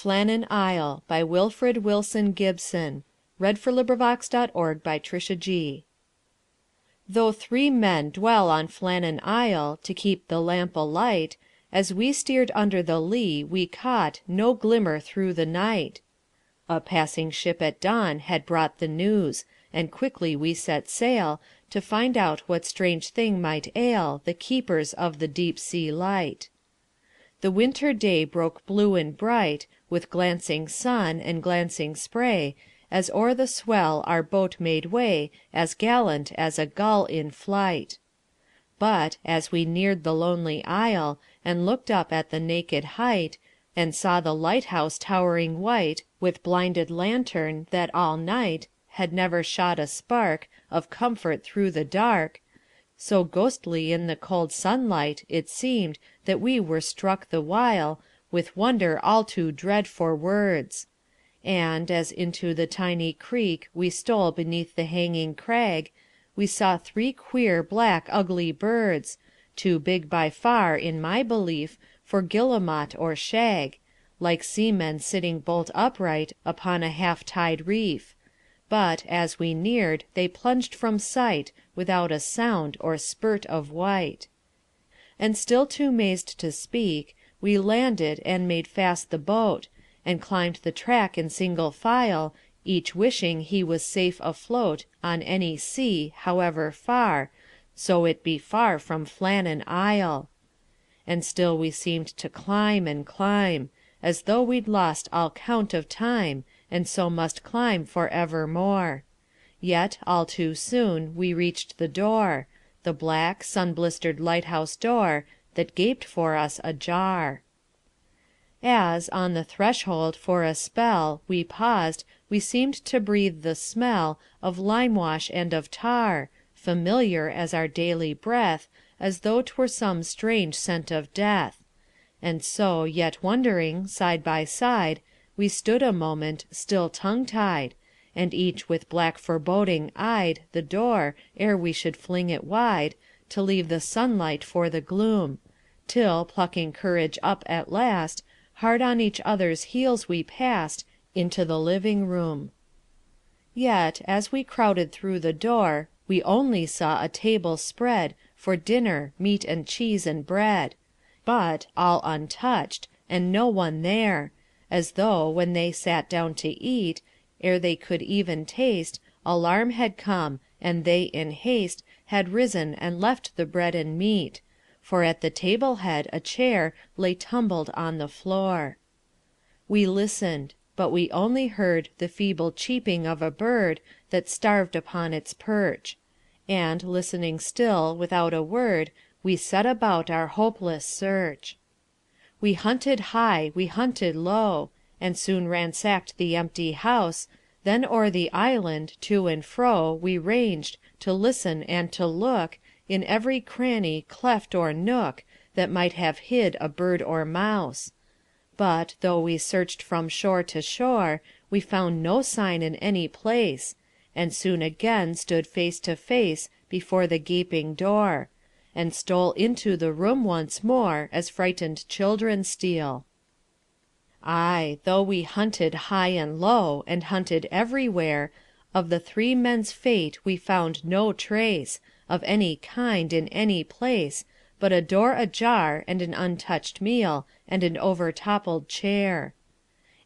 Flannan Isle by Wilfrid Wilson Gibson. 1812. Though 3 men dwell on Flannan Isle, to keep the lamp alight, as we steered under the lee we caught no glimmer through the night. A passing ship at dawn had brought the news, and quickly we set sail, to find out what strange thing might ail the keepers of the deep sea light. The winter day broke blue and bright, with glancing sun and glancing spray, as o'er the swell our boat made way, as gallant as a gull in flight. But, as we neared the lonely isle, and looked up at the naked height, and saw the lighthouse towering white, with blinded lantern, that all night had never shot a spark of comfort through the dark, so ghostly in the cold sunlight it seemed that we were struck the while with wonder all too dread for words. And, as into the tiny creek we stole beneath the hanging crag, we saw 3 queer, black, ugly birds, too big by far, in my belief, for guillemot or shag, like seamen sitting bolt upright upon a half-tide reef. But, as we neared, they plunged from sight without a sound or spurt of white. And still too mazed to speak, we landed and made fast the boat, and climbed the track in single file, each wishing he was safe afloat on any sea, however far, so it be far from Flannan Isle. And still we seemed to climb and climb, as though we'd lost all count of time, and so must climb for evermore. Yet all too soon we reached the door, the black, sun-blistered lighthouse door, that gaped for us ajar. As, on the threshold, for a spell, we paused, we seemed to breathe the smell of lime-wash and of tar, familiar as our daily breath, as though 'twere some strange scent of death. And so, yet wondering, side by side, we stood a moment, still tongue-tied, and each with black foreboding eyed the door, ere we should fling it wide, to leave the sunlight for the gloom, till, plucking courage up at last, hard on each other's heels we passed into the living-room. Yet, as we crowded through the door, we only saw a table spread for dinner, meat and cheese and bread, but all untouched, and no one there, as though, when they sat down to eat, ere they could even taste, alarm had come, and they in haste had risen and left the bread and meat, for at the table-head a chair lay tumbled on the floor. We listened, but we only heard the feeble cheeping of a bird that starved upon its perch, and, listening still without a word, we set about our hopeless search. We hunted high, we hunted low, and soon ransacked the empty house, then o'er the island, to and fro, we ranged, to listen and to look in every cranny, cleft, or nook, that might have hid a bird or mouse. But, though we searched from shore to shore, we found no sign in any place, and soon again stood face to face before the gaping door, and stole into the room once more as frightened children steal. Ay, though we hunted high and low, and hunted everywhere, of the 3 men's fate we found no trace, of any kind in any place, but a door ajar, and an untouched meal, and an over-toppled chair.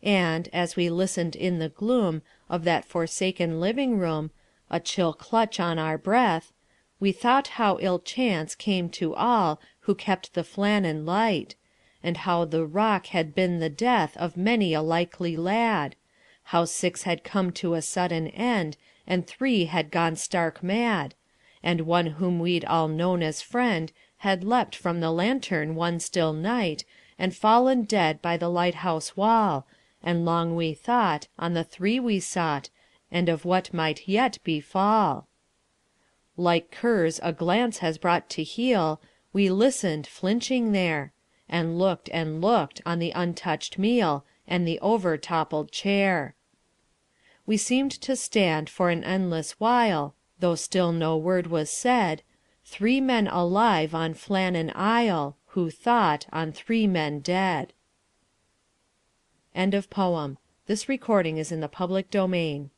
And, as we listened in the gloom of that forsaken living-room, a chill clutch on our breath, we thought how ill chance came to all who kept the Flannan light, and how the rock had been the death of many a likely lad, how 6 had come to a sudden end, and 3 had gone stark mad, and one whom we'd all known as friend had leapt from the lantern one still night, and fallen dead by the lighthouse wall, and long we thought on the 3 we sought, and of what might yet befall. Like curs a glance has brought to heel, we listened, flinching there, and looked on the untouched meal and the over-toppled chair. We seemed to stand for an endless while, though still no word was said, 3 men alive on Flannan Isle, who thought on 3 men dead. End of poem. This recording is in the public domain.